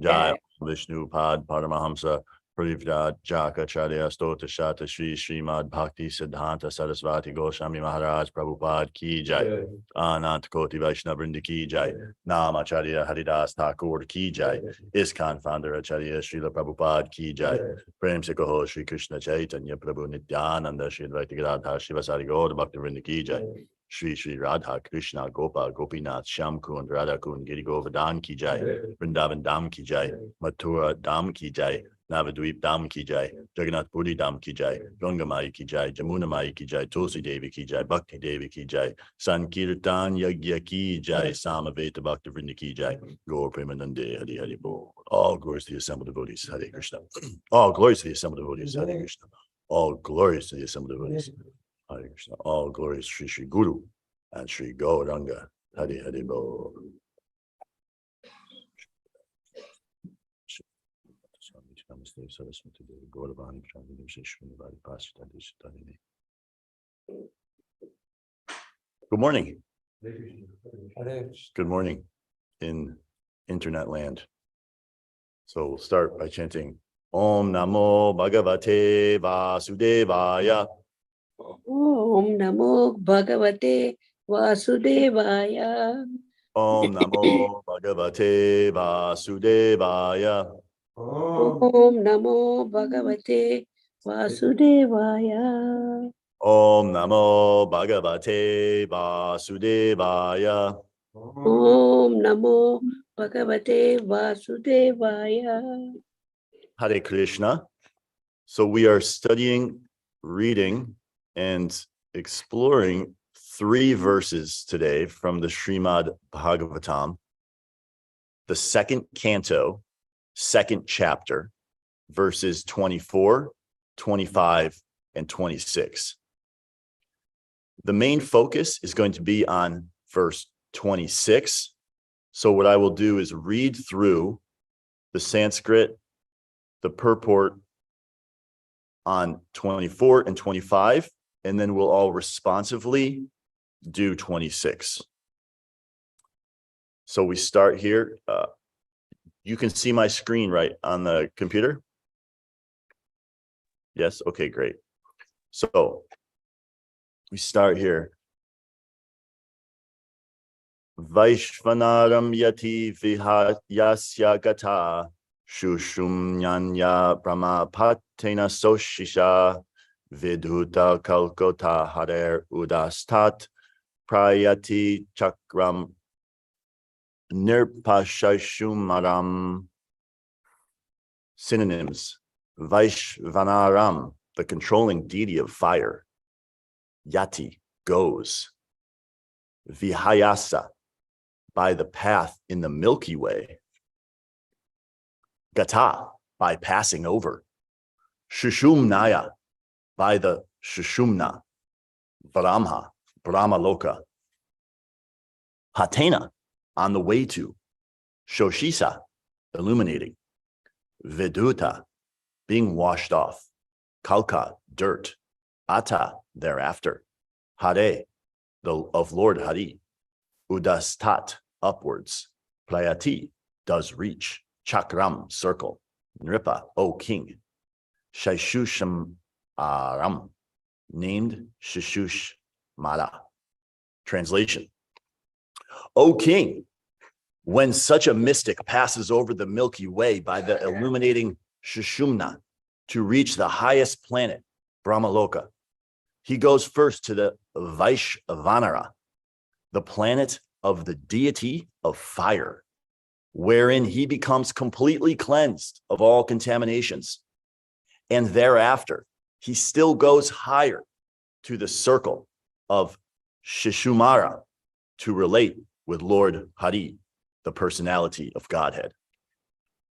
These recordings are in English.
Jai Vishnu Pad Paramahamsa Parivrat Jakacharya Stota Shata Shri Srimad Bhakti Siddhanta Sarasvati Goswami Maharaj Prabhupada Ki Jai Anant Koti Vaishnava Vrinda Ki Jai Namacharya Haridas Thakur Ki Jai ISKCON founder Acharya Srila Prabhupada Ki Jai Prem Se Kaho Shri Krishna Chaitanya Prabhu Nityananda Shri Advaita Gadadhar Shivasari Gaur Bhakti Vrinda Ki Jai Shri Shri Radha Krishna Gopal Gopinath Shyam Kund Radha Kund Giri Govardhan Ki Jai Vrindavan Dham Ki Jai Mathura Dham Ki Jai Navadvip Dham Ki Jai Jagannath Puri Dham Ki Jai Ganga Mai Ki Jai Jamuna Mai Ki Jai Tulsi Devi Ki Jai Bhakti Devi Ki Jai Sankirtan Yagya Ki Jai Samaveta Bhakti Vrinda Ki Jai Gaur Premanande Hari Hari Bol. All glories to the assembled devotees Hare Krishna. All glories to the assembled devotees Hare Krishna. All glories to the assembled devotees Hare Krishna. All glories Shri Shri Guru and Shri Gauranga Hare Hare Bol. Good morning. Good morning in internet land. So we'll start by chanting Om Namo Bhagavate Vasudevaya. Om Namo Bhagavate Vasudevaya. Om Namo Bhagavate Vasudevaya. Om Namo Bhagavate Vasudevaya. Om Namo Bhagavate Vasudevaya. Om Namo Bhagavate Vasudevaya. Hare Krishna. So we are studying, reading, and exploring 3 verses today from the Srimad Bhagavatam, the 2nd canto, 2nd chapter, verses 24, 25, and 26. The main focus is going to be on verse 26. So what I will do is read through the Sanskrit, the purport on 24 and 25, and then we'll all responsively do 26. So we start here. You can see my screen right on the computer? Yes? Okay, great. So we start here. Vaishvanaram yati vihatyasya gata shushumnyanya brahmapatena soshisha vidhuta kalkota harer udastat prayati chakram nirpashashumaram. Synonyms: Vaishvanaram, the controlling deity of fire. Yati, goes. Vihayasa, by the path in the Milky Way. Gata, by passing over. Shushumnaya, by the Shushumna. Brahma, Brahmaloka. Hatena, on the way to. Shoshisa, illuminating. Viduta, being washed off. Kalka, dirt. Ata, thereafter. Hare, of Lord Hari. Udastat, upwards. Playati, does reach. Chakram, circle. Nripa, O king. Shaishusham Aram, named Shishush Mala. Translation: O king, when such a mystic passes over the Milky Way by the illuminating Shushumna to reach the highest planet, Brahmaloka, he goes first to the Vaishvanara, the planet of the deity of fire, wherein he becomes completely cleansed of all contaminations. And thereafter, he still goes higher to the circle of Shishumara to relate with Lord Hari, the personality of Godhead.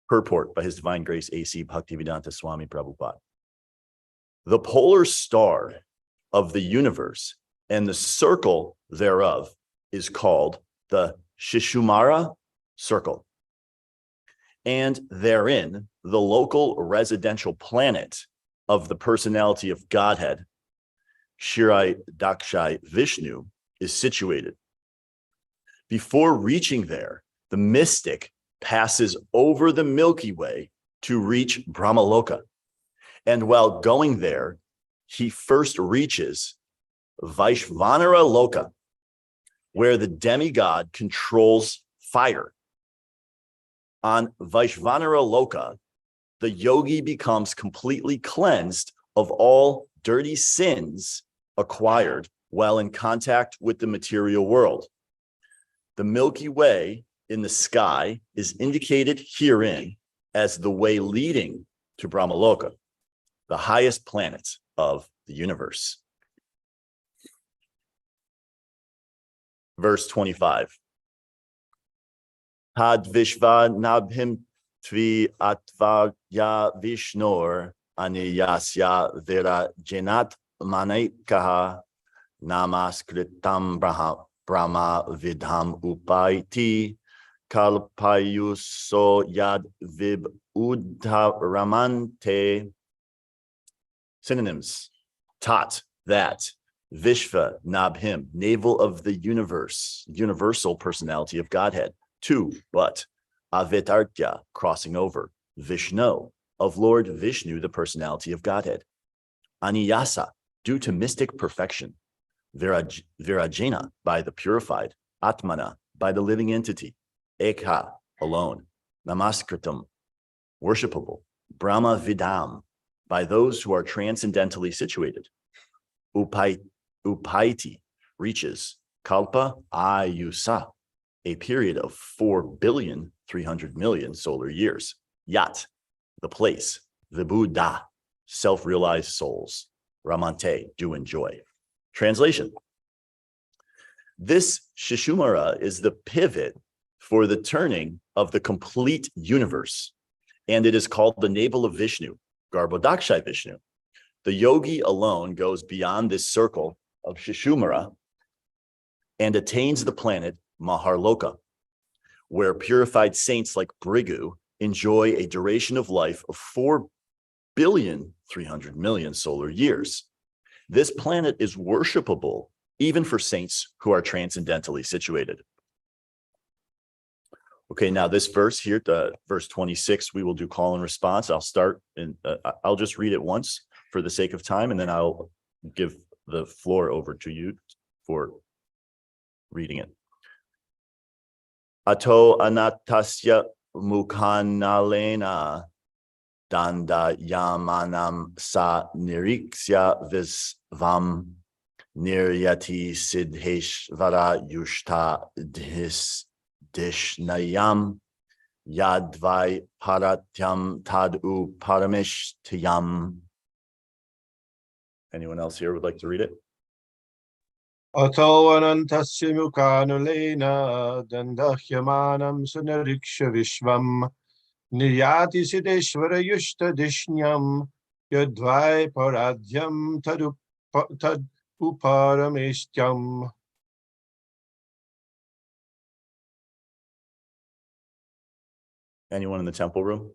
Purport by His Divine Grace A.C. Bhaktivedanta Swami Prabhupada. The polar star of the universe and the circle thereof is called the Shishumara circle. And therein, the local residential planet of the personality of Godhead, Shirai Dakshai Vishnu, is situated. Before reaching there, the mystic passes over the Milky Way to reach Brahmaloka. And while going there, he first reaches Vaishvanara Loka, where the demigod controls fire. On Vaishvanara Loka, the yogi becomes completely cleansed of all dirty sins acquired while in contact with the material world. The Milky Way in the sky is indicated herein as the way leading to Brahmaloka, the highest planet of the universe. Verse 25. Tad Vishva Nabhim Tvi Atvaya Vishnor Aniyasya Vera Janat Manaikaha Namaskritam Brahma Vidham Upaiti Kalpayuso Yad Vib Udharamante. Synonyms: Tat, that; Vishva, Nabhim, navel of the universe, universal personality of Godhead. 2, but; Avitartya, crossing over; Vishnu, of Lord Vishnu, the personality of Godhead; Aniyasa, due to mystic perfection; Virajena, by the purified; Atmana, by the living entity; Ekha, alone; Namaskritam, worshipable; Brahma Vidam, by those who are transcendentally situated; Upaiti, reaches; Kalpa Ayusa, a period of 4,300,000,000 solar years; Yat, the place; Vibhuda, self-realized souls; Ramante, do enjoy. Translation: this Shishumara is the pivot for the turning of the complete universe, and it is called the navel of Vishnu, Garbhodakshai Vishnu. The yogi alone goes beyond this circle of Shishumara and attains the planet Maharloka, where purified saints like Brigu enjoy a duration of life of 4,300,000,000 solar years. This planet is worshipable even for saints who are transcendentally situated. Okay, now this verse here, verse 26, we will do call and response. I'll start and I'll just read it once for the sake of time, and then I'll give the floor over to you for reading it. Ato anatasya mukhanalena danda yamanam sa niriksya visvam niryati siddheshvara yushta dishnayam yadvai paratyam tadu paramishtayam. Anyone else here would like to read it? Ato anantasya mukhanulena dandahyamanam sunariksha vishvam niryati siddheshvara yushta dishnyam yadvai paradhyam tad uparamishtyam. Anyone in the temple room?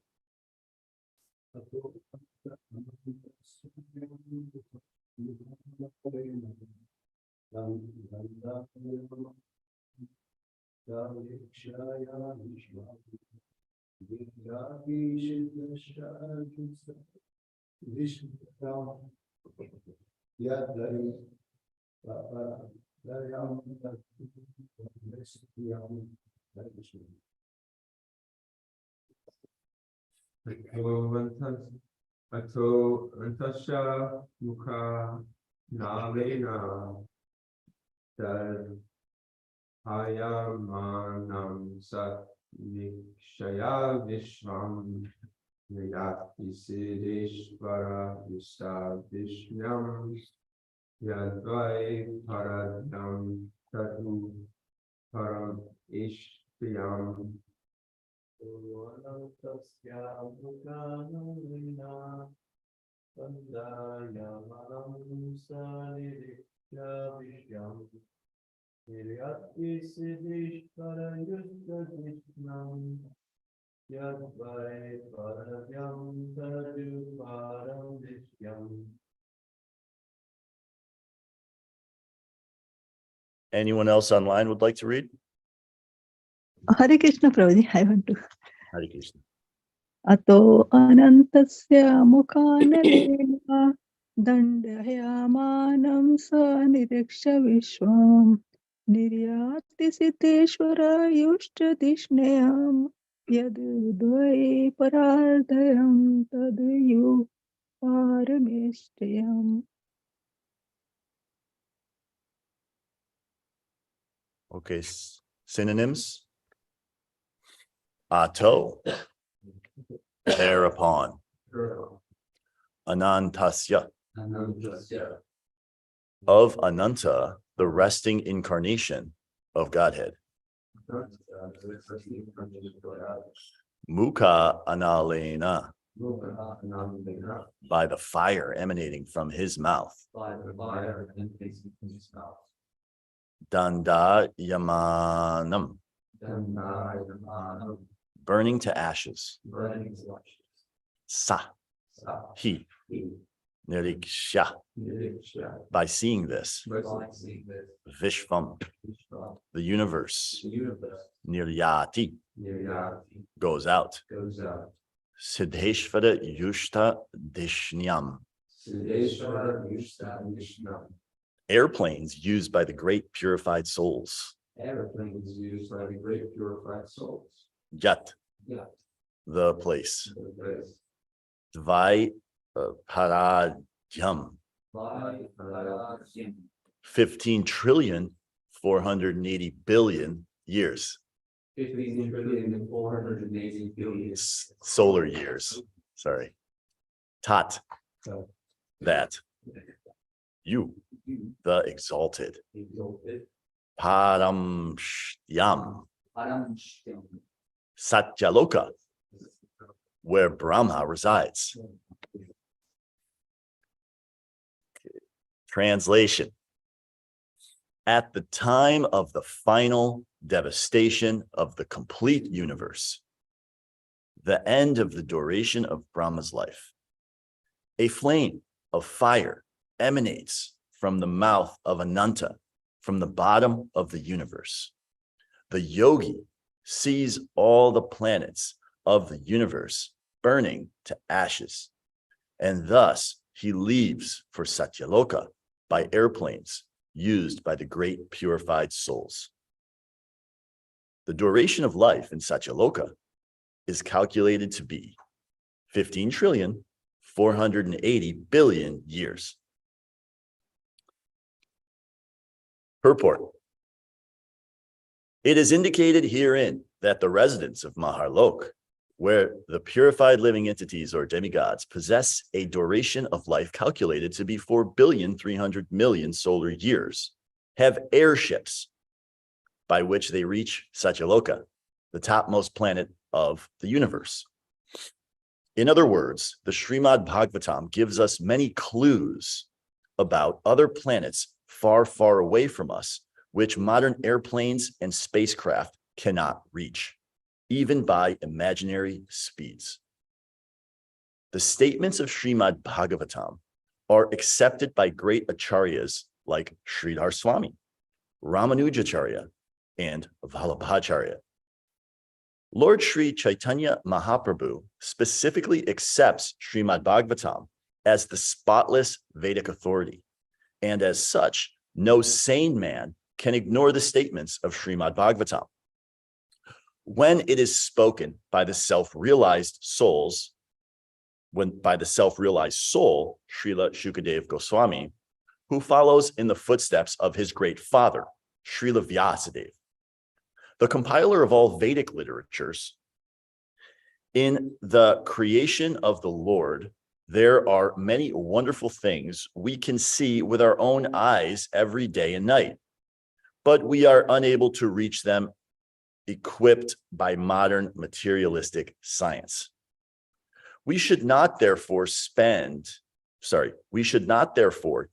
Ato antasya mukha nalena dar ayamanam sat nikshaya vishvam niyati siddheshvara yusta vishnam yadvai paradam tatu param ishtiyam. Anantasya mukhanalena dandayamanam saniriksha vishyam niryati siddheshvara yushta dishnam yadvai paradyam tadu param vishyam. Anyone else online would like to read? Hare Krishna, Prabhuji, I want to. Hare Krishna. Ato anantasya mukhanaleena dandayamanam sa niriksha vishwam niryati siteshwara yushta dishneyam yadudvai parardayam tadayu parameshtayam. Okay, synonyms. Ato, thereupon. Anantasya, of Ananta, the resting incarnation of Godhead. Mukha analena, by the fire emanating from his mouth. Danda yamanam, burning to ashes. Sa, he, niriksha, by seeing this. Vishvam, the universe. Niryati, goes out. Siddheshvara yushta dishnyam, airplanes used by the great purified souls. Yat, the place. Dvai paradyam, 15 trillion 480 billion years. Solar years. Sorry. Tat, that. You, the exalted. Paramshyam, Satyaloka, where Brahma resides. Translation. At the time of the final devastation of the complete universe, the end of the duration of Brahma's life, a flame of fire emanates from the mouth of Ananta, from the bottom of the universe. The yogi sees all the planets of the universe burning to ashes, and thus he leaves for Satyaloka by airplanes used by the great purified souls. The duration of life in Satyaloka is calculated to be 15 trillion 480 billion years. Purport. It is indicated herein that the residents of Maharlok, where the purified living entities or demigods possess a duration of life calculated to be 4,300,000,000 solar years, have airships by which they reach Satyaloka, the topmost planet of the universe. In other words, the Srimad Bhagavatam gives us many clues about other planets far, far away from us, which modern airplanes and spacecraft cannot reach, even by imaginary speeds. The statements of Srimad Bhagavatam are accepted by great acharyas like Sridhar Swami, Ramanujacharya, and Vallabhacharya. Lord Sri Chaitanya Mahaprabhu specifically accepts Srimad Bhagavatam as the spotless Vedic authority, and as such, no sane man can ignore the statements of Srimad Bhagavatam. When it is spoken by the self-realized souls, by the self-realized soul, Srila Shukadev Goswami, who follows in the footsteps of his great father, Srila Vyasadeva, the compiler of all Vedic literatures. In the creation of the Lord, there are many wonderful things we can see with our own eyes every day and night, but we are unable to reach them equipped by modern materialistic science. We should not therefore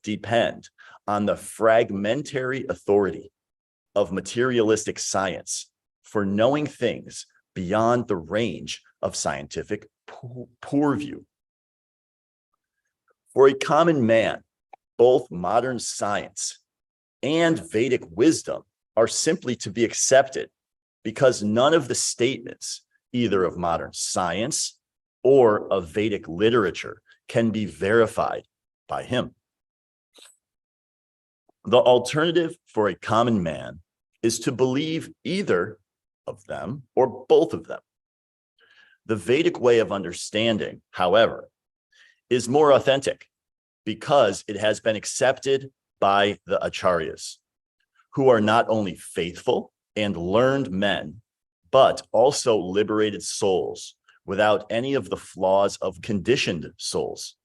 depend on the fragmentary authority of materialistic science for knowing things beyond the range of scientific purview. For a common man, both modern science and Vedic wisdom are simply to be accepted because none of the statements either of modern science or of Vedic literature can be verified by him. The alternative for a common man is to believe either of them or both of them. The Vedic way of understanding, however, is more authentic because it has been accepted by the acharyas, who are not only faithful and learned men, but also liberated souls without any of the flaws of conditioned souls.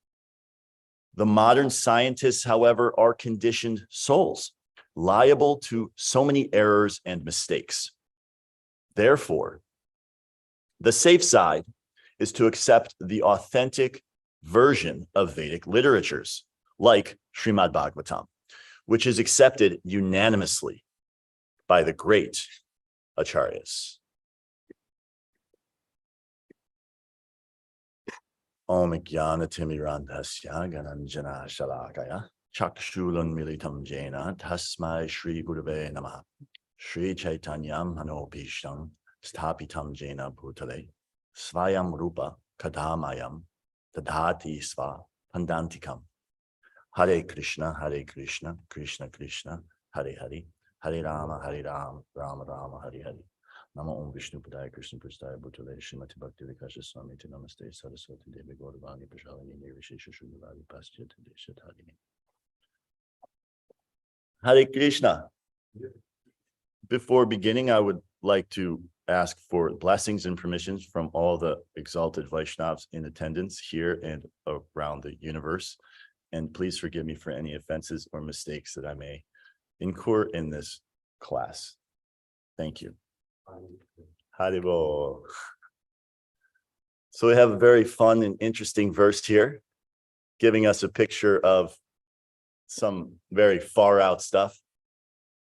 The modern scientists, however, are conditioned souls, liable to so many errors and mistakes. Therefore, the safe side is to accept the authentic version of Vedic literatures, like Srimad Bhagavatam, which is accepted unanimously by the great acharyas. Om Jnana Timirandhasya Gananjana Shalakaya Chakshulun Militam Jena Tasmai Shri Gurave Namaha Shri Chaitanyam Hanopishtam Sthapitam Jena Bhutale Svayam Rupa Kadamayam Tadhati Sva Pandantikam Hare Krishna, Krishna Krishna, Hare Hare, Hare Rama, Rama Rama, Hare Hare. Namo Om Vishnu Padaya Krishna Prasthaya Bhutale Srimati Bhakti Vikasha Swami Te Namaste Saraswati Devi Gauravani Prashalini Nirvishesha Shuddhavadi Paschat Deshatharini. Hare Krishna. Before beginning, I would like to ask for blessings and permissions from all the exalted Vaishnavas in attendance here and around the universe. And please forgive me for any offenses or mistakes that I may incur in this class. Thank you. Haribo. So we have a very fun and interesting verse here, giving us a picture of some very far out stuff,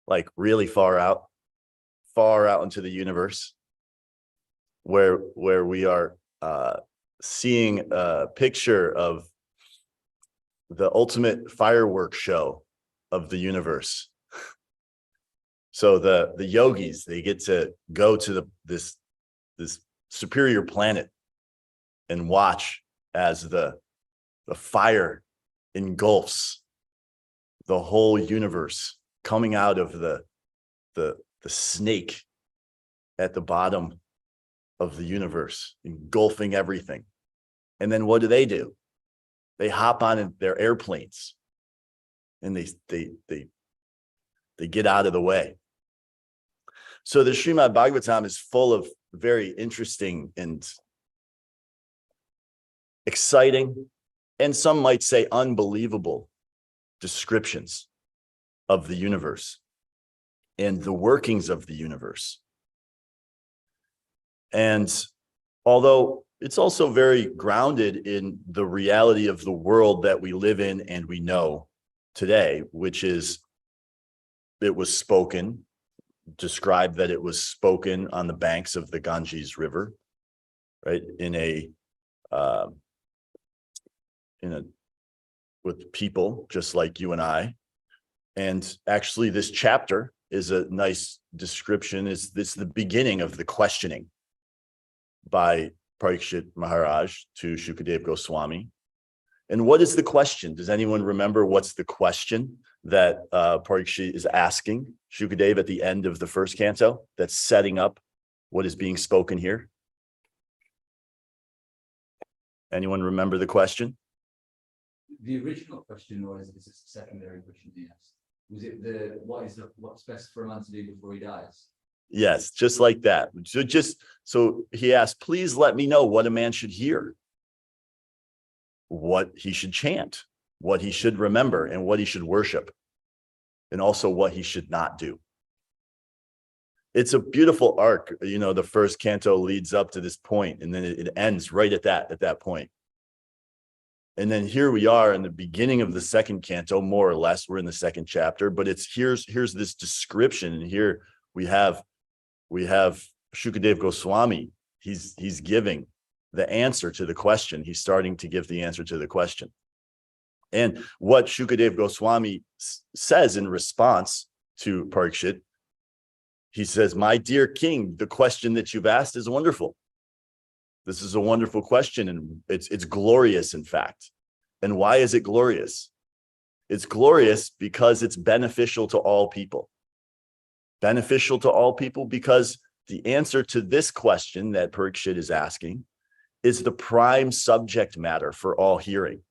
like really far out into the universe, where we are seeing a picture of the ultimate fireworks show of the universe. So the yogis, they get to go to this superior planet and watch as the fire engulfs the whole universe, coming out of the snake at the bottom of the universe, engulfing everything. And then what do? They hop on their airplanes and they get out of the way. So the Srimad Bhagavatam is full of very interesting and exciting, and some might say unbelievable descriptions of the universe and the workings of the universe. And although it's also very grounded in the reality of the world that we live in and we know today, which is it was spoken, described that it was spoken on the banks of the Ganges River, right? With people just like you and I. And actually this chapter is a nice description. It's the beginning of the questioning by Parikshit Maharaj to Shukadeva Goswami. And what is the question? Does anyone remember what's the question that Parikshit is asking Shukadeva at the end of the first canto that's setting up what is being spoken here? Anyone remember the question? The original question was, is this a secondary question he asked? Was it what's best for a man to do before he dies? Yes, just like that. So he asked, please let me know what a man should hear, what he should chant, what he should remember, and what he should worship, and also what he should not do. It's a beautiful arc. You know, the first canto leads up to this point, and then it ends right at that point. And then here we are in the beginning of the second canto, more or less. We're in the second chapter, but here's this description, and here we have Shukadeva Goswami. He's giving the answer to the question. He's starting to give the answer to the question. And what Shukadeva Goswami says in response to Parikshit, he says, "My dear king, the question that you've asked is wonderful. This is a wonderful question, and it's glorious, in fact. And why is it glorious? It's glorious because it's beneficial to all people. Beneficial to all people because the answer to this question that Parikshit is asking is the prime subject matter for all hearing.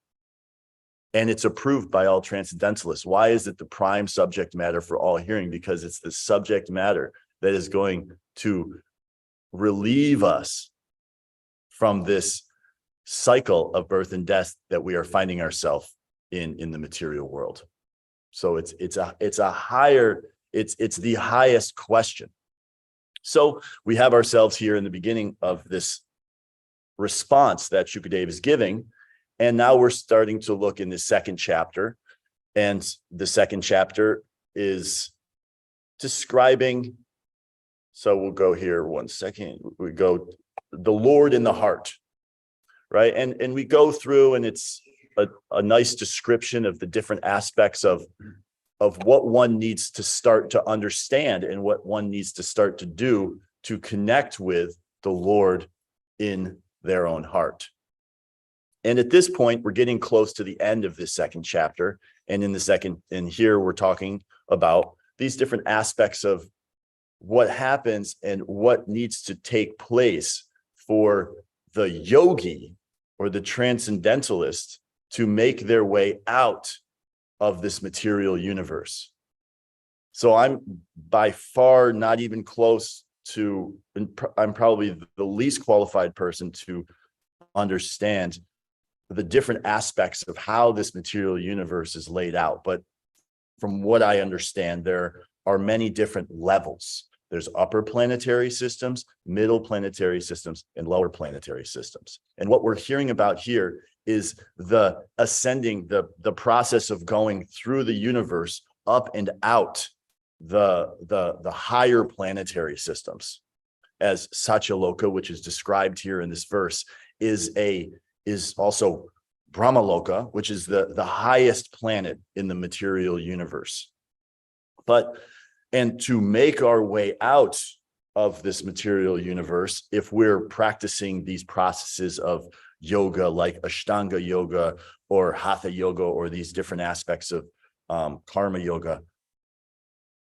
And it's approved by all transcendentalists. Why is it the prime subject matter for all hearing? Because it's the subject matter that is going to relieve us from this cycle of birth and death that we are finding ourselves in the material world. So it's the highest question. So we have ourselves here in the beginning of this response that Shukadeva is giving. And now we're starting to look in the second chapter. And the second chapter is describing, so we'll go here one second. We go the Lord in the heart, right? And we go through, and it's a nice description of the different aspects of what one needs to start to understand and what one needs to start to do to connect with the Lord in their own heart. And at this point, we're getting close to the end of this second chapter. And here we're talking about these different aspects of what happens and what needs to take place for the yogi or the transcendentalist to make their way out of this material universe. So I'm by far not even close to, I'm probably the least qualified person to understand the different aspects of how this material universe is laid out. But from what I understand, there are many different levels. There's upper planetary systems, middle planetary systems, and lower planetary systems. And what we're hearing about here is the ascending, the process of going through the universe up and out the higher planetary systems. As Satyaloka, which is described here in this verse, is also Brahmaloka, which is the highest planet in the material universe. And to make our way out of this material universe, if we're practicing these processes of yoga, like Ashtanga yoga or Hatha yoga, or these different aspects of karma yoga,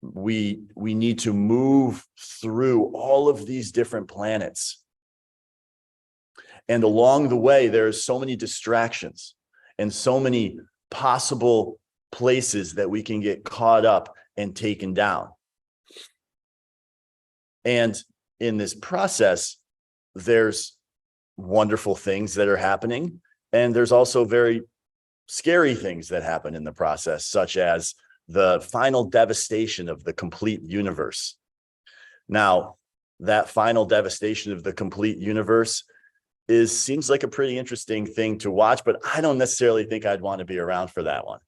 we need to move through all of these different planets. And along the way, there's so many distractions and so many possible places that we can get caught up and taken down. And in this process, there's wonderful things that are happening. And there's also very scary things that happen in the process, such as the final devastation of the complete universe. Now, that final devastation of the complete universe seems like a pretty interesting thing to watch, but I don't necessarily think I'd want to be around for that one.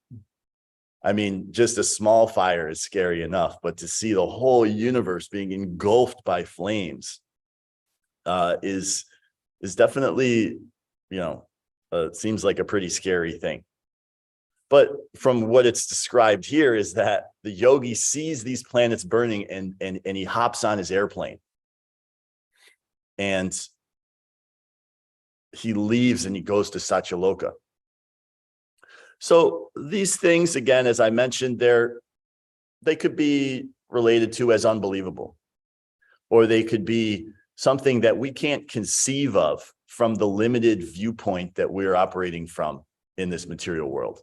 I mean, just a small fire is scary enough, but to see the whole universe being engulfed by flames is definitely, it seems like a pretty scary thing. But from what it's described here is that the yogi sees these planets burning and he hops on his airplane. And he leaves and he goes to Satyaloka. So these things, again, as I mentioned, they could be related to as unbelievable, or they could be something that we can't conceive of from the limited viewpoint that we're operating from in this material world.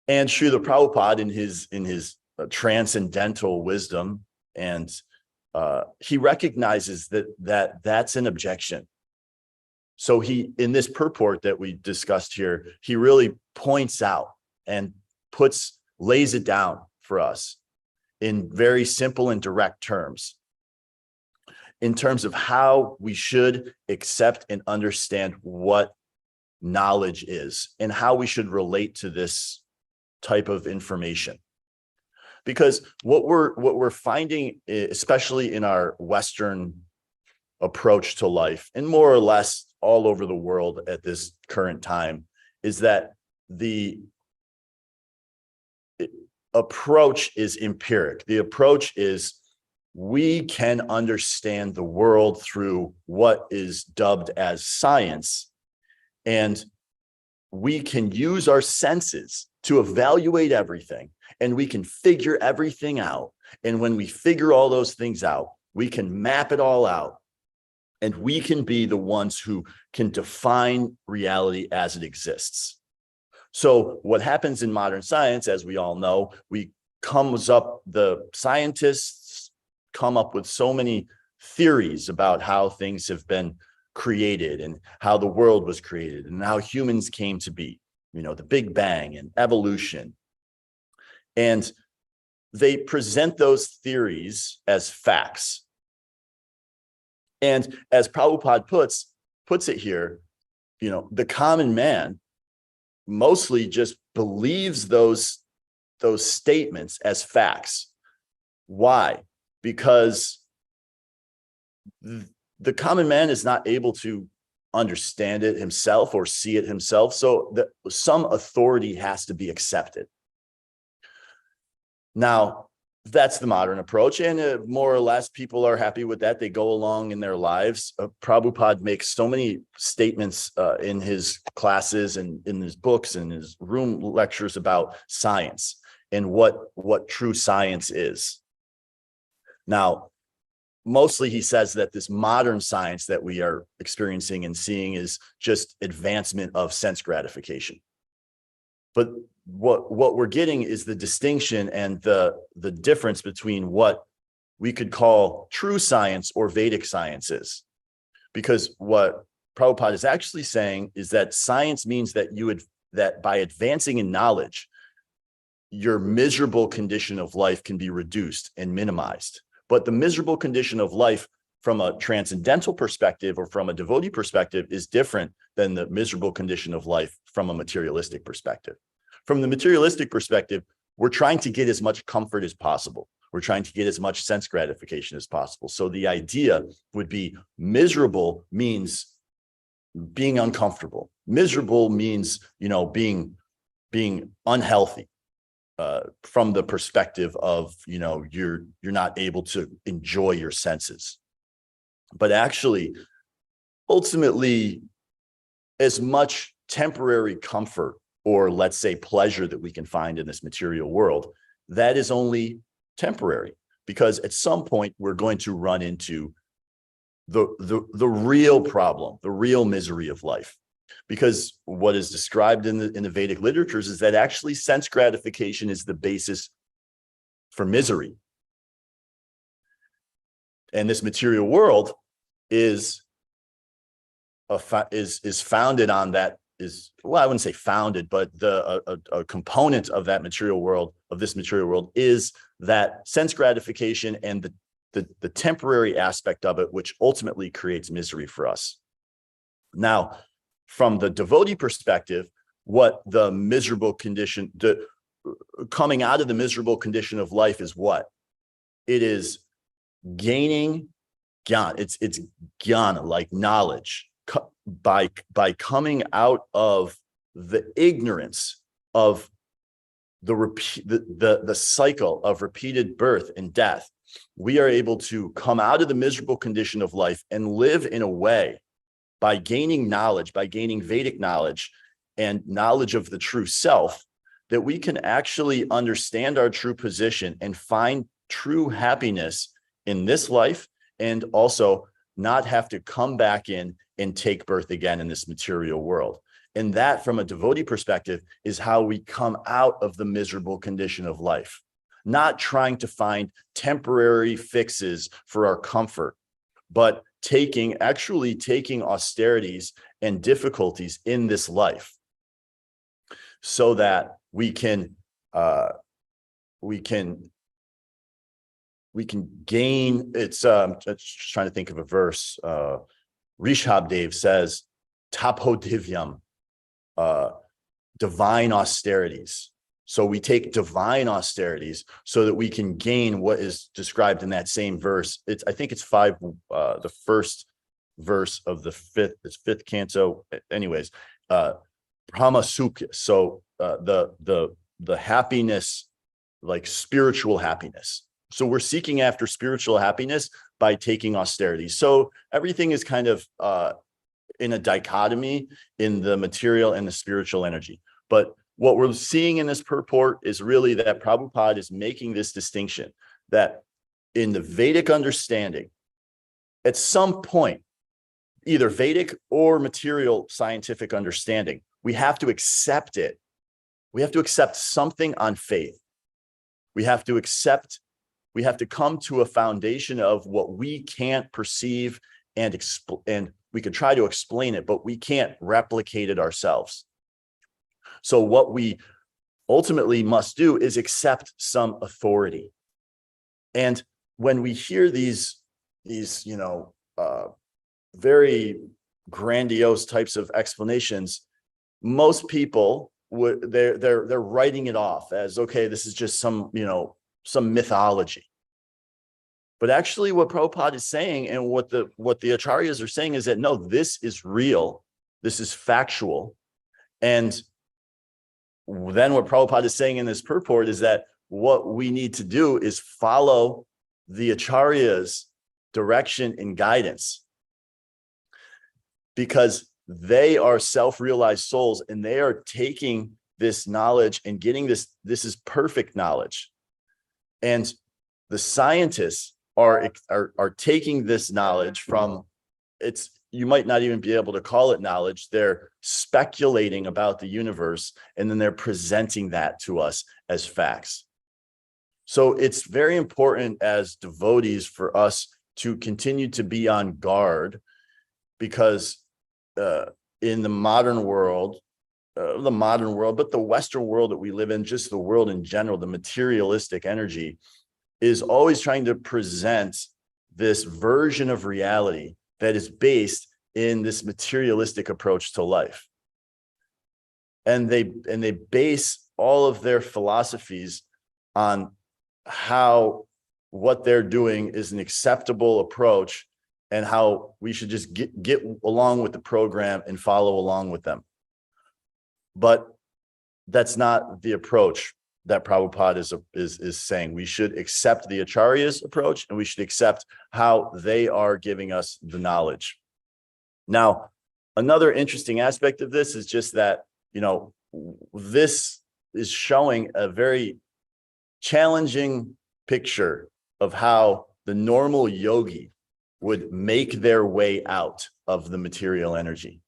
And Srila Prabhupada, in his transcendental wisdom, and he recognizes that's an objection. So in this purport that we discussed here, he really points out and lays it down for us in very simple and direct terms, in terms of how we should accept and understand what knowledge is and how we should relate to this type of information. Because what we're finding, especially in our Western approach to life, and more or less all over the world at this current time, is that the approach is empiric. The approach is we can understand the world through what is dubbed as science, and we can use our senses to evaluate everything, and we can figure everything out. And when we figure all those things out, we can map it all out, and we can be the ones who can define reality as it exists. So what happens in modern science, as we all know, the scientists come up with so many theories about how things have been created and how the world was created and how humans came to be, the Big Bang and evolution. And they present those theories as facts. And as Prabhupada puts it here, the common man mostly just believes those statements as facts. Why? Because the common man is not able to understand it himself or see it himself. So some authority has to be accepted. Now, that's the modern approach, and more or less people are happy with that. They go along in their lives. Prabhupada makes so many statements in his classes and in his books and his room lectures about science and what true science is. Now, mostly he says that this modern science that we are experiencing and seeing is just advancement of sense gratification. But what we're getting is the distinction and the difference between what we could call true science or Vedic sciences. Because what Prabhupada is actually saying is that science means that by advancing in knowledge, your miserable condition of life can be reduced and minimized. But the miserable condition of life from a transcendental perspective or from a devotee perspective is different than the miserable condition of life from a materialistic perspective. From the materialistic perspective, we're trying to get as much comfort as possible. We're trying to get as much sense gratification as possible. So the idea would be miserable means being uncomfortable. Miserable means, being unhealthy. From the perspective of, you're not able to enjoy your senses. But actually, ultimately, as much temporary comfort or let's say pleasure that we can find in this material world, that is only temporary, because at some point we're going to run into the real problem, the real misery of life. Because what is described in the Vedic literatures is that actually sense gratification is the basis for misery. And this material world is founded on that, I wouldn't say founded, but a component of that material world, of this material world, is that sense gratification and the temporary aspect of it, which ultimately creates misery for us. Now, from the devotee perspective, what the miserable condition, coming out of the miserable condition of life is what? It is gaining gyan. It's jnana, like knowledge, by coming out of the ignorance of the cycle of repeated birth and death. We are able to come out of the miserable condition of life and live in a way, by gaining knowledge, by gaining Vedic knowledge and knowledge of the true self, that we can actually understand our true position and find true happiness in this life, and also not have to come back in and take birth again in this material world. And that, from a devotee perspective, is how we come out of the miserable condition of life, not trying to find temporary fixes for our comfort, but actually taking austerities and difficulties in this life so that we can gain. It's just trying to think of a verse. Rishabdev says, tapo divyam, divine austerities. So we take divine austerities so that we can gain what is described in that same verse. I think it's the first verse of the fifth canto. Anyways, Brahma Sukha. So the happiness, like spiritual happiness. So we're seeking after spiritual happiness by taking austerity. So everything is kind of in a dichotomy in the material and the spiritual energy. But what we're seeing in this purport is really that Prabhupada is making this distinction that in the Vedic understanding, at some point, either Vedic or material scientific understanding, we have to accept it. We have to accept something on faith. We have to come to a foundation of what we can't perceive and we could try to explain it, but we can't replicate it ourselves. So what we ultimately must do is accept some authority. And when we hear these very grandiose types of explanations, most people they're writing it off as, okay, this is just some mythology. But actually what Prabhupada is saying and what the acharyas are saying is that no, this is real, this is factual. And then what Prabhupada is saying in this purport is that what we need to do is follow the acharyas' direction and guidance, because they are self-realized souls and they are taking this knowledge and getting this is perfect knowledge. And the scientists are taking this knowledge from, you might not even be able to call it knowledge. They're speculating about the universe, and then they're presenting that to us as facts. So it's very important as devotees for us to continue to be on guard, because in the modern world, but the Western world that we live in, just the world in general, the materialistic energy is always trying to present this version of reality that is based in this materialistic approach to life. And they base all of their philosophies on how what they're doing is an acceptable approach and how we should just get along with the program and follow along with them. But that's not the approach that Prabhupada is saying. We should accept the Acharya's approach, and we should accept how they are giving us the knowledge. Now, another interesting aspect of this is just that, this is showing a very challenging picture of how the normal yogi would make their way out of the material energy.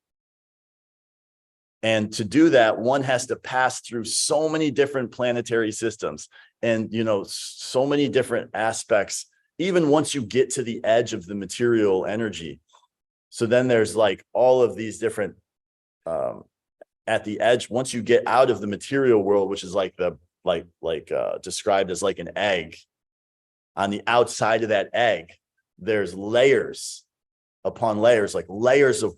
And to do that, one has to pass through so many different planetary systems and, so many different aspects, even once you get to the edge of the material energy. So then there's like all of these different, at the edge, once you get out of the material world, which is like described as like an egg, on the outside of that egg, there's layers upon layers, like layers of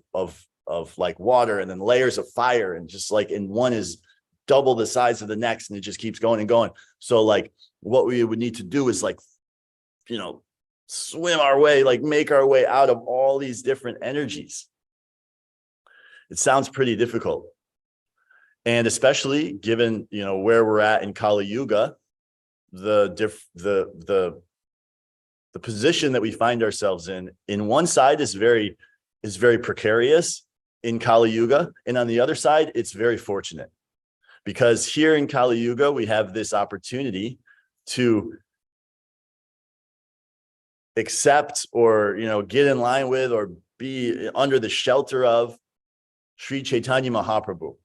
like water, and then layers of fire, and just like, and one is double the size of the next, and it just keeps going and going. So like what we would need to do is like, swim our way, like make our way out of all these different energies. It sounds pretty difficult. And especially given, where we're at in Kali Yuga, the position that we find ourselves in one side is very precarious in Kali Yuga, and on the other side, it's very fortunate, because here in Kali Yuga, we have this opportunity to accept or, get in line with or be under the shelter of Sri Chaitanya Mahaprabhu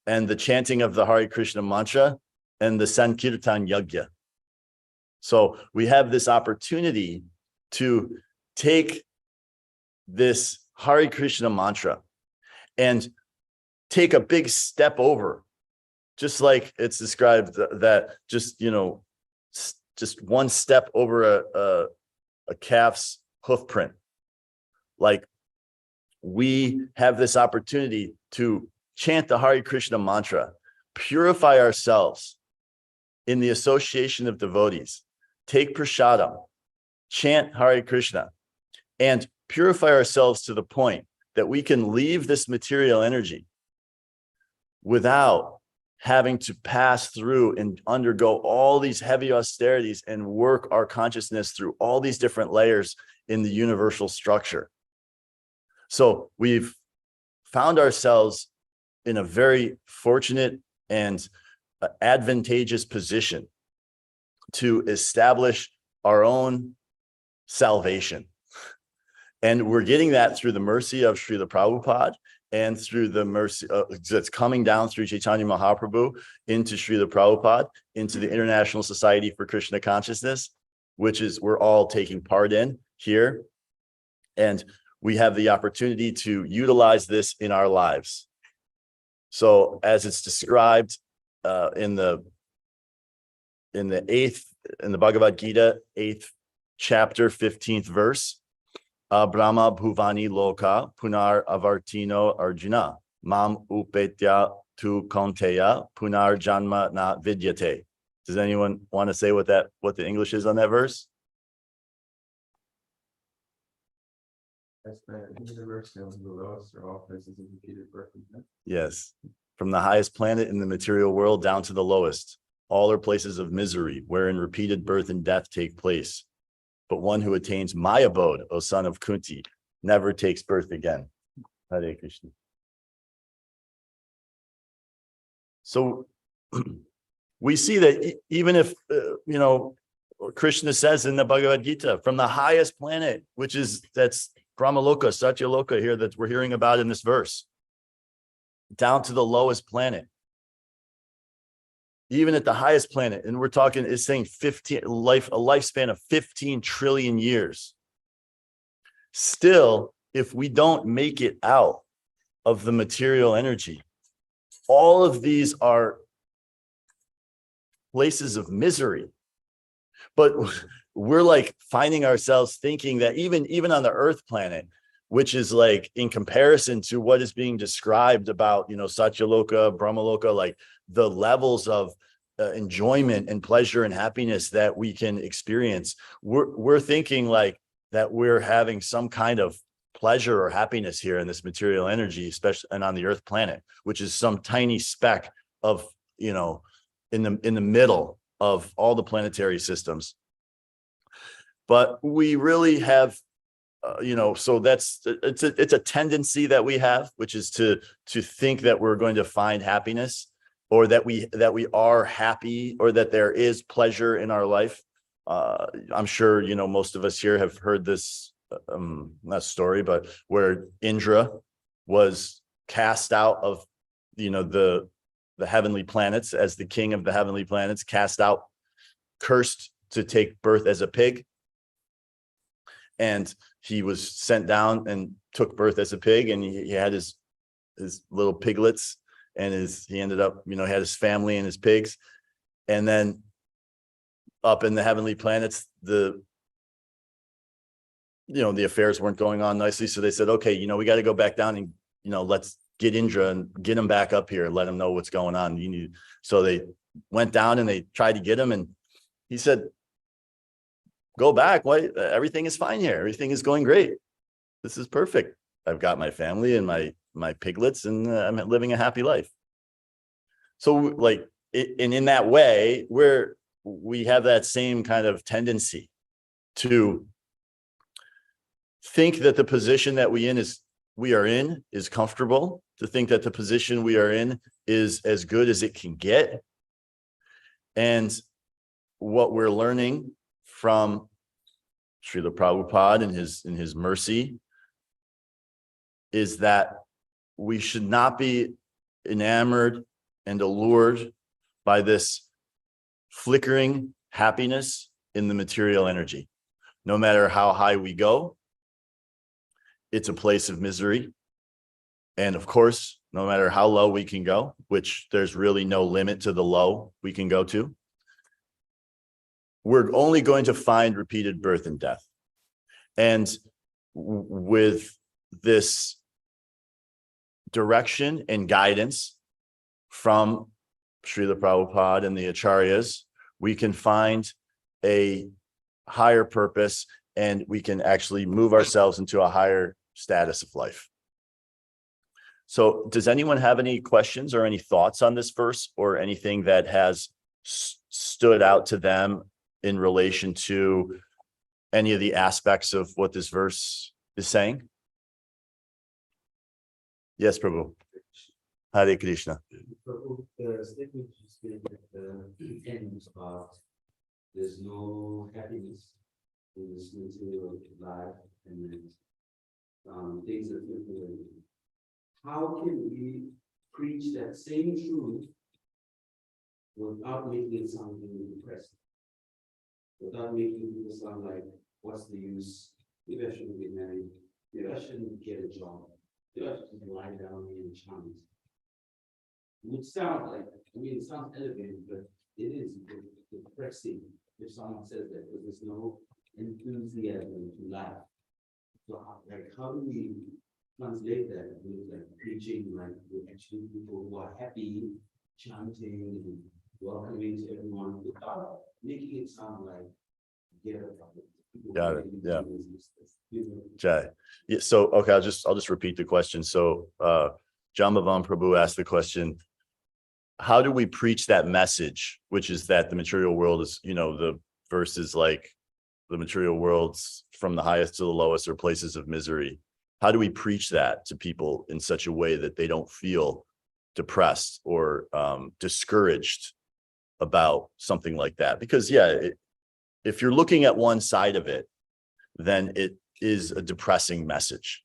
and the chanting of the Hare Krishna mantra and the Sankirtan Yajna. So we have this opportunity to take this Hare Krishna mantra and take a big step over, just like it's described that just one step over a calf's hoof print. Like, we have this opportunity to chant the Hare Krishna mantra, purify ourselves in the association of devotees, take prasadam, chant Hare Krishna, and purify ourselves to the point that we can leave this material energy without having to pass through and undergo all these heavy austerities and work our consciousness through all these different layers in the universal structure. So we've found ourselves in a very fortunate and advantageous position to establish our own salvation. And we're getting that through the mercy of Srila Prabhupada and through the mercy that's coming down through Chaitanya Mahaprabhu into Srila Prabhupada, into the International Society for Krishna Consciousness, which is we're all taking part in here. And we have the opportunity to utilize this in our lives. So as it's described in the Bhagavad Gita, 8th chapter, 15th verse, Brahma Bhuvani Loka Punar Avartino Arjuna Mam Upetya Tu Konteya Punar Janma Na Vidyate. Does anyone want to say what the English is on that verse? That's the universe down to the lowest, or all places of repeated birth and death. Yes. From the highest planet in the material world down to the lowest. All are places of misery, wherein repeated birth and death take place. But one who attains my abode, O son of Kunti, never takes birth again. Hare Krishna. So we see that even if, Krishna says in the Bhagavad Gita, from the highest planet, that's Brahmaloka, Satyaloka here that we're hearing about in this verse, down to the lowest planet. Even at the highest planet, and we're talking, it's saying a lifespan of 15 trillion years. Still, if we don't make it out of the material energy, all of these are places of misery. But we're like finding ourselves thinking that even on the Earth planet, which is like in comparison to what is being described about, Satyaloka, Brahmaloka, like the levels of enjoyment and pleasure and happiness that we can experience, we're thinking like that we're having some kind of pleasure or happiness here in this material energy, especially and on the Earth planet, which is some tiny speck of, in the middle of all the planetary systems. But we really have, so it's a tendency that we have, which is to think that we're going to find happiness, or that we are happy, or that there is pleasure in our life. I'm sure, most of us here have heard this, not story, but where Indra was cast out of, the heavenly planets as the king of the heavenly planets, cast out, cursed to take birth as a pig. And he was sent down and took birth as a pig, and he had his little piglets, and he ended up, had his family and his pigs. And then up in the heavenly planets, the affairs weren't going on nicely. So they said, okay, we got to go back down and, let's get Indra and get him back up here and let him know what's going on. So they went down and they tried to get him, and he said, go back. Why? Everything is fine here. Everything is going great. This is perfect. I've got my family and my piglets, and I'm living a happy life. So like, and in that way, we have that same kind of tendency to think that the position that we are in is comfortable, to think that the position we are in is as good as it can get. And what we're learning from Srila Prabhupada in his mercy is that we should not be enamored and allured by this flickering happiness in the material energy. No matter how high we go, it's a place of misery. And of course, no matter how low we can go, which there's really no limit to the low we can go to, we're only going to find repeated birth and death. And with this direction and guidance from Srila Prabhupada and the Acharyas, we can find a higher purpose, and we can actually move ourselves into a higher status of life. So does anyone have any questions or any thoughts on this verse or anything that has stood out to them in relation to any of the aspects of what this verse is saying? Yes, Prabhu. Hare Krishna. The statement you said at the end about there's no happiness in this material life and things that people. How can we preach that same truth without making it sound depressing? Without making people sound like, what's the use? Maybe I shouldn't get married. Maybe I shouldn't get a job. Maybe I should lie down and chant. It would sound like, it sounds elevated, but it is depressing if someone says that, because there's no enthusiasm to life. So, how do we translate that with preaching, with actually people who are happy, chanting, and welcoming to everyone, without making it sound like get a Got it. Yeah. Jai. Yeah. So, okay, I'll just repeat the question. So, Jambavan Prabhu asked the question, how do we preach that message, which is that the material world is, the verse is like the material worlds from the highest to the lowest are places of misery. How do we preach that to people in such a way that they don't feel depressed or discouraged about something like that? Because if you're looking at one side of it, then it is a depressing message.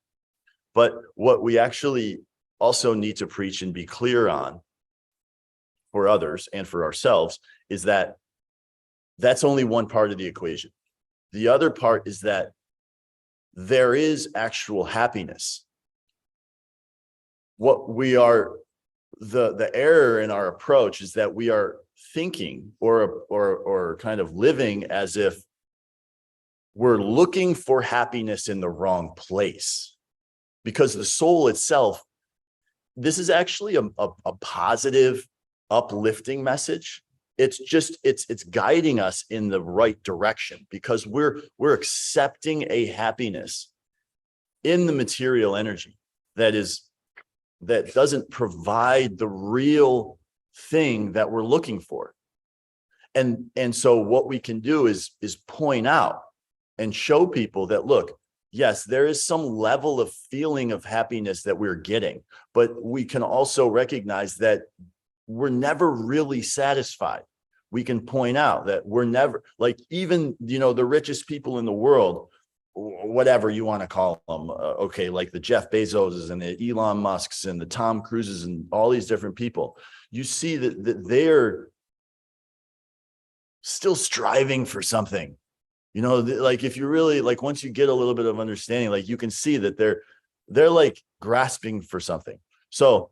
But what we actually also need to preach and be clear on for others and for ourselves is that that's only one part of the equation. The other part is that there is actual happiness. What we are, the error in our approach is that we are thinking or kind of living as if we're looking for happiness in the wrong place, because the soul itself, this is actually a positive, uplifting message. It's just, it's guiding us in the right direction, because we're accepting a happiness in the material energy that doesn't provide the real thing that we're looking for. And so what we can do is point out and show people that, look, yes, there is some level of feeling of happiness that we're getting, but we can also recognize that we're never really satisfied. We can point out that we're never, like, even, the richest people in the world, whatever you want to call them, okay, like the Jeff Bezoses and the Elon Musks and the Tom Cruises and all these different people, you see that they're still striving for something. Like, if you really, like, once you get a little bit of understanding, like, you can see that they're like grasping for something. So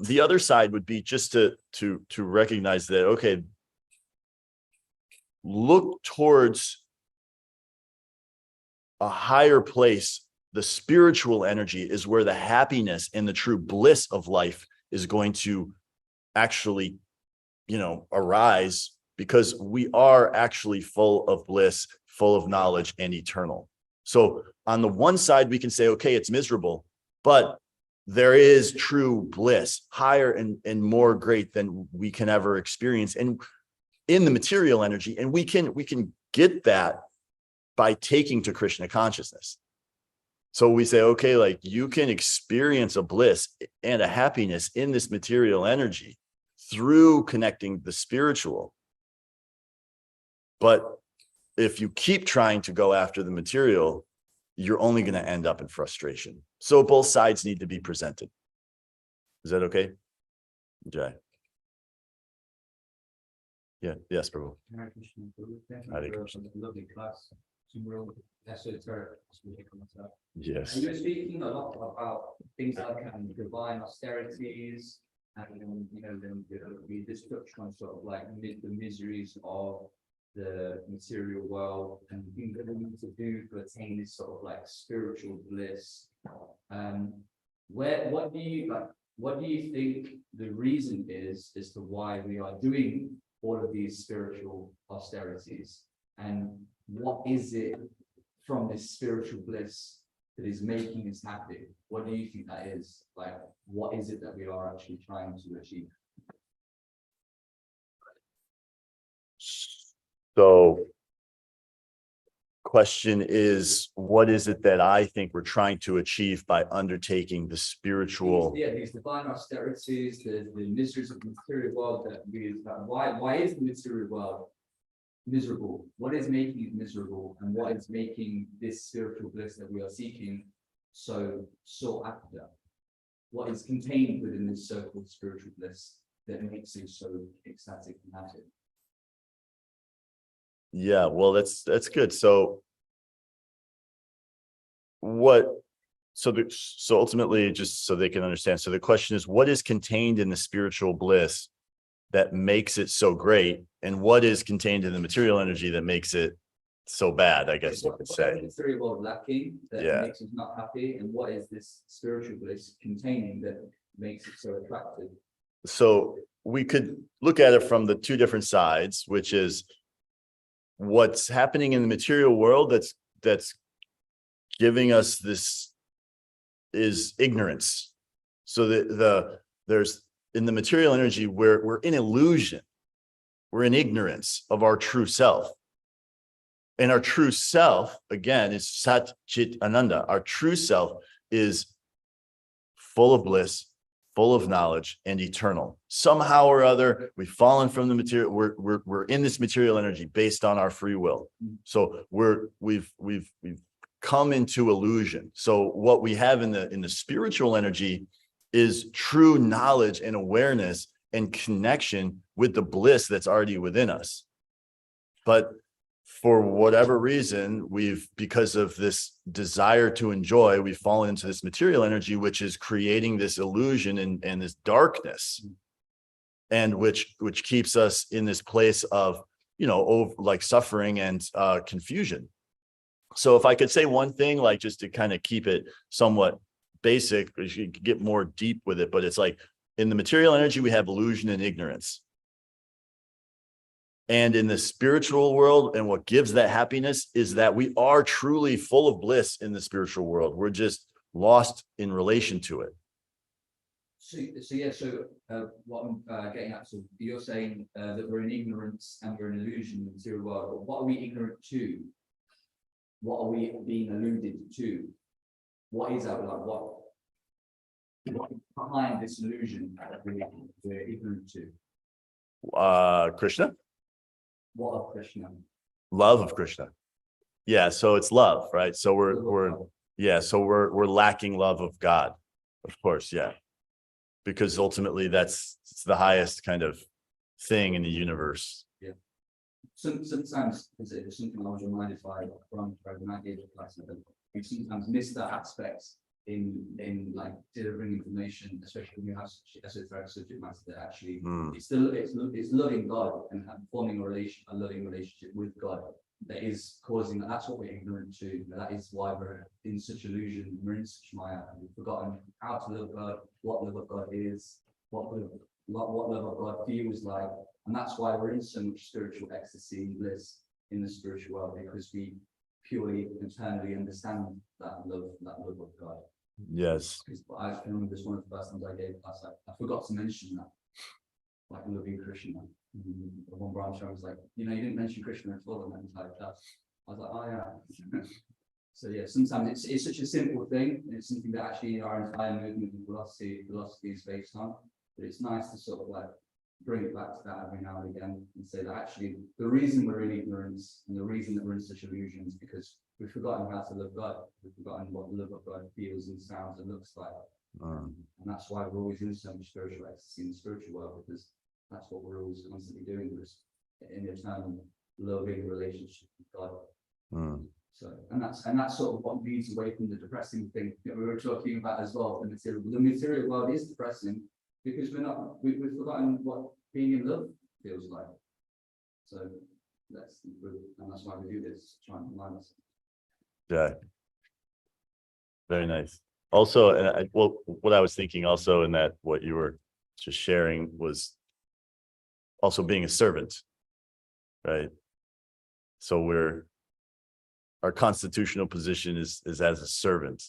the other side would be just to recognize that, okay, look towards a higher place. The spiritual energy is where the happiness and the true bliss of life is going to actually, arise, because we are actually full of bliss, full of knowledge, and eternal. So on the one side, we can say, okay, it's miserable, but there is true bliss, higher and more great than we can ever experience, and in the material energy. And we can get that by taking to Krishna consciousness. So we say, okay, like, you can experience a bliss and a happiness in this material energy through connecting the spiritual. But if you keep trying to go after the material, you're only going to end up in frustration. So both sides need to be presented. Is that okay? Jai. Yeah. Yes, Prabhu. Hare Krishna, Prabhu. Thank you Hare for Krishna. the lovely class. Some real esoteric speaking. Yes. And you were speaking a lot about things like divine austerities and then the destruction of sort of like the miseries of the material world and things that we need to do to attain this sort of like spiritual bliss. What do you think the reason is as to why we are doing all of these spiritual austerities, and what is it from this spiritual bliss that is making us happy? What do you think that is? Like, what is it that we are actually trying to achieve? So question is, what is it that I think we're trying to achieve by undertaking the spiritual? These divine austerities, the miseries of the material world that we, why is the material world miserable? What is making it miserable, and what is making this spiritual bliss that we are seeking so sought after? What is contained within this circle of spiritual bliss that makes it so ecstatic and happy? Yeah, well, that's good. So so ultimately, just so they can understand. So the question is, what is contained in the spiritual bliss that makes it so great? And what is contained in the material energy that makes it so bad, I guess you could say. What is the material world lacking that Yeah. makes us not happy? And what is this spiritual bliss containing that makes it so attractive? So we could look at it from the two different sides, which is what's happening in the material world that's giving us this is ignorance. So there's in the material energy we're in illusion. We're in ignorance of our true self. And our true self, again, is Sat Chit Ananda. Our true self is full of bliss, full of knowledge, and eternal. Somehow or other, we've fallen from the material. We're in this material energy based on our free will. So we've come into illusion. So what we have in the spiritual energy is true knowledge and awareness and connection with the bliss that's already within us. But for whatever reason, because of this desire to enjoy, we've fallen into this material energy, which is creating this illusion and this darkness, and which keeps us in this place of, like suffering and confusion. So if I could say one thing, like just to kind of keep it somewhat basic, because you could get more deep with it, but it's like in the material energy, we have illusion and ignorance. And in the spiritual world, and what gives that happiness is that we are truly full of bliss in the spiritual world. We're just lost in relation to it. So what I'm getting at, so you're saying that we're in ignorance and we're in illusion in the material world. What are we ignorant to? What are we being alluded to? What is our what behind this illusion that we're ignorant to? Krishna? What of Krishna? Love of Krishna. Yeah, so it's love, right? So we're lacking love of God, of course, yeah. Because ultimately it's the highest kind of thing in the universe. Yeah. Sometimes there's something I was reminded by when I gave a class, that we sometimes miss that aspect in like delivering information, especially when you have such esoteric subject matter that actually it's loving God and forming a loving relationship with God that is causing that. That's what we're ignorant to. That is why we're in such illusion. We're in such Maya. We've forgotten how to love God, what love of God is, what love of God feels like, and that's why we're in so much spiritual ecstasy and bliss in the spiritual world, because we purely internally understand that love of God. Yes. Because I remember this one of the first times I gave class, I forgot to mention that, like loving Krishna. One branch I was like, you didn't mention Krishna at all in that entire class. I was like, oh yeah. So yeah, sometimes it's such a simple thing, and it's something that actually our entire movement and philosophy is based on. But it's nice to sort of like bring it back to that every now and again and say that actually the reason we're in ignorance and the reason that we're in such illusion is because we've forgotten how to love God. We've forgotten what the love of God feels and sounds and looks like. And that's why we're always in so much spiritual ecstasy in the spiritual world, because that's what we're always constantly doing, was in an eternal loving relationship with God. So, and that's sort of what leads away from the depressing thing that we were talking about as well. The material world is depressing because we've forgotten what being in love feels like. So that's why we do this, trying to remind us. Yeah. Very nice. Also, and what I was thinking also in that, what you were just sharing was also being a servant, right? So our constitutional position is as a servant,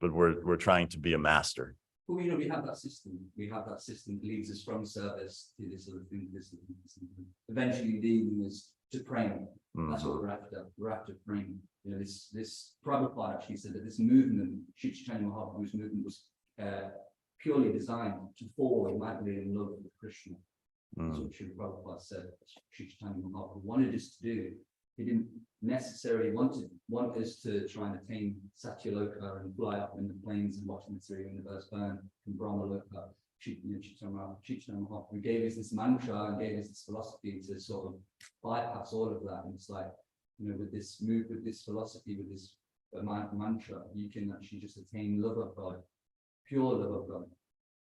but we're trying to be a master. But we have that system. We have that system that leads us from service to this other thing, this other thing, this other thing. Eventually leading us to praying. That's what we're after. We're after praying. You know, this Prabhupada actually said that this movement, Sri Chaitanya Mahaprabhu's movement, was purely designed to fall madly in love with Krishna. That's what Sri Prabhupada said. Sri Chaitanya Mahaprabhu wanted us to do. He didn't necessarily want us to try and attain Satyaloka and fly up in the planes and watch the material universe burn from Brahmaloka. Chaitanya Mahaprabhu gave us this mantra and gave us this philosophy to sort of bypass all of that. And it's like, you know, with this philosophy, with this mantra, you can actually just attain love of God, pure love of God.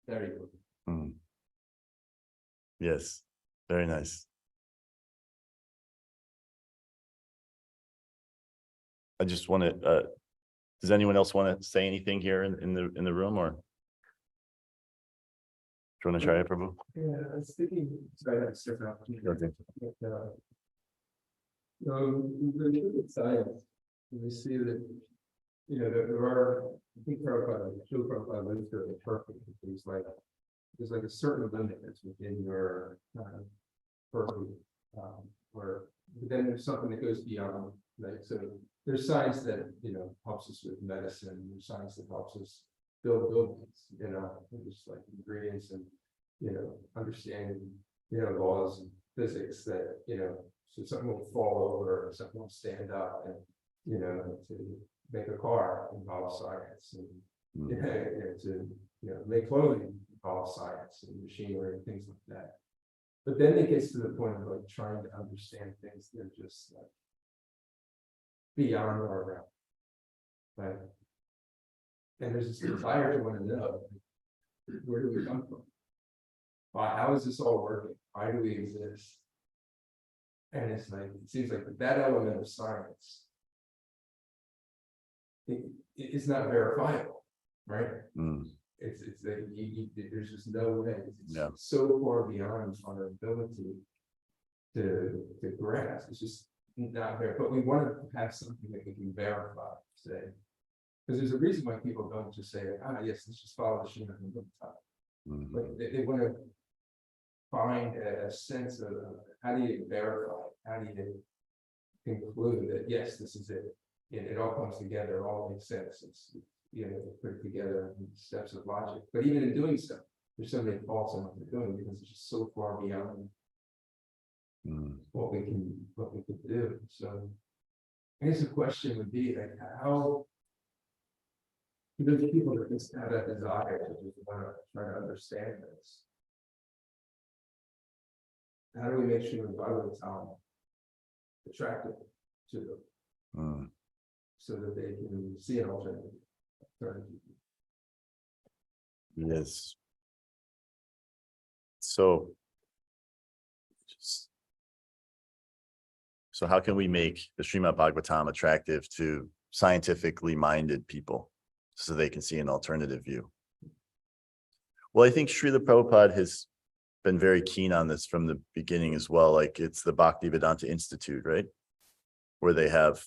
Very good. Yes, very nice. I just want to, does anyone else want to say anything here in the room, or? Do you want to try it, Prabhu? Yeah, I was thinking, sorry, that's different. Okay. When we look at science, and we see that, you know, there are, I think Prabhupada lives to it perfect. There's like a certain limit that's within your purview, where but then there's something that goes beyond. Like, so there's science that, you know, helps us with medicine. There's science that helps us build buildings, you know, just like ingredients and, you know, understanding, you know, laws and physics that, you know, so something will fall over or something will stand up, and, you know, to make a car involves science, and you know, to, you know, make clothing involves science and machinery and things like that. But then it gets to the point of like trying to understand things that are just like beyond our realm, right? And there's this desire to want to know, where do we come from? Why? How is this all working? Why do we exist? And it's like, it seems like that element of science it's not verifiable, right? It's that there's just no way. It's so far beyond our ability to grasp. It's just not there. But we want to have something that we can verify, say. Because there's a reason why people don't just say, yes, let's just follow the Srimad and Bhagavatam. But they want to find a sense of how do you verify, how do you conclude that, yes, this is it. It all comes together, it all makes sense. It's, you know, put it together in steps of logic. But even in doing so, there's so many faults in what they're doing because it's just so far beyond what we can do. So I guess the question would be like, how those people that just have that desire to just want to try to understand this, how do we make sure that it's attractive to them, so that they can see an alternative? Yes. So how can we make the Srimad Bhagavatam attractive to scientifically minded people so they can see an alternative view? Well, I think Srila Prabhupada has been very keen on this from the beginning as well. Like, it's the Bhaktivedanta Institute, right? Where they have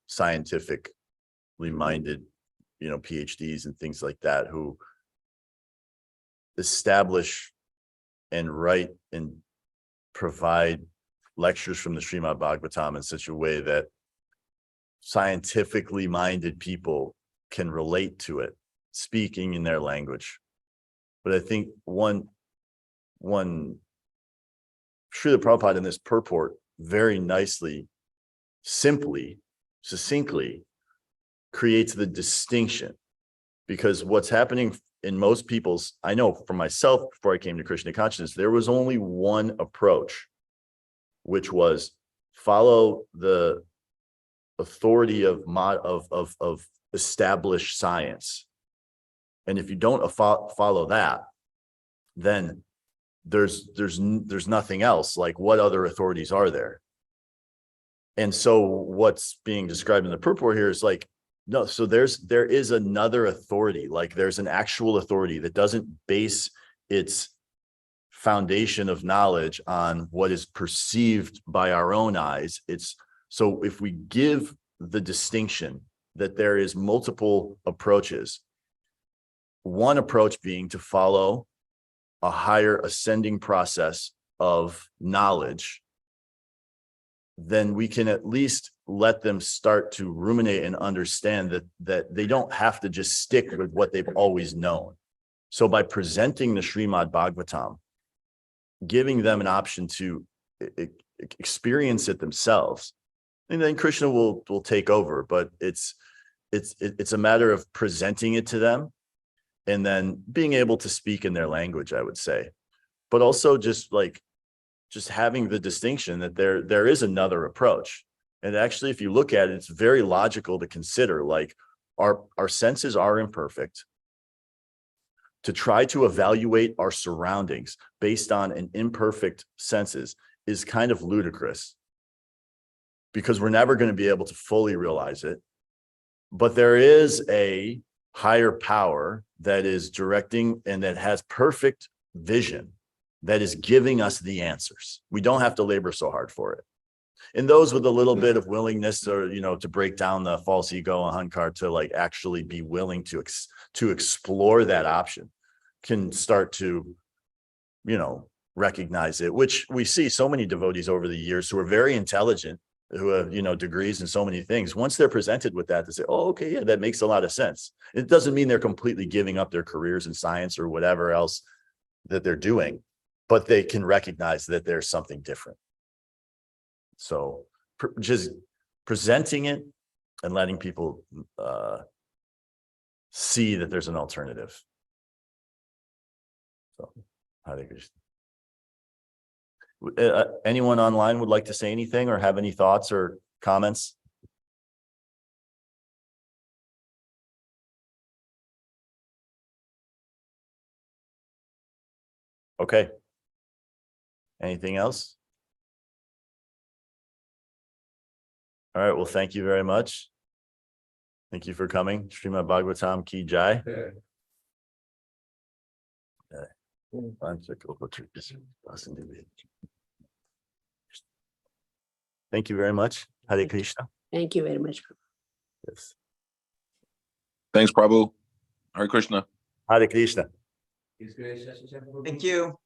scientifically minded, you know, PhDs and things like that who establish and write and provide lectures from the Srimad Bhagavatam in such a way that scientifically minded people can relate to it, speaking in their language. But I think one Srila Prabhupada in this purport very nicely, simply, succinctly creates the distinction, because what's happening in most people's, I know for myself, before I came to Krishna consciousness, there was only one approach, which was follow the authority of established science. And if you don't follow that, then there's nothing else. Like, what other authorities are there? And so what's being described in the purport here is like, no, so there is another authority. Like, there's an actual authority that doesn't base its foundation of knowledge on what is perceived by our own eyes. So if we give the distinction that there is multiple approaches, one approach being to follow a higher ascending process of knowledge, then we can at least let them start to ruminate and understand that they don't have to just stick with what they've always known. So by presenting the Srimad Bhagavatam, giving them an option to experience it themselves, and then Krishna will take over. But it's a matter of presenting it to them and then being able to speak in their language, I would say, but also just having the distinction that there is another approach. And actually, if you look at it, it's very logical to consider, like, our senses are imperfect. To try to evaluate our surroundings based on an imperfect senses is kind of ludicrous, because we're never going to be able to fully realize it. But there is a higher power that is directing and that has perfect vision, that is giving us the answers. We don't have to labor so hard for it. And those with a little bit of willingness, or, to break down the false ego and hankar, to like actually be willing to explore that option, can start to, recognize it, which we see so many devotees over the years who are very intelligent, who have, degrees in so many things. Once they're presented with that, they say, oh, okay, yeah, that makes a lot of sense. It doesn't mean they're completely giving up their careers in science or whatever else that they're doing, but they can recognize that there's something different. So just presenting it and letting people see that there's an alternative. So, Hare Krishna. Anyone online would like to say anything or have any thoughts or comments? Okay. Anything else? All right. Well, thank you very much. Thank you for coming. Srimad Bhagavatam Ki Jai. Thank you very much. Hare Krishna. Thank you very much. Yes. Thanks, Prabhu. Hare Krishna. Hare Krishna. His gracious. Thank you.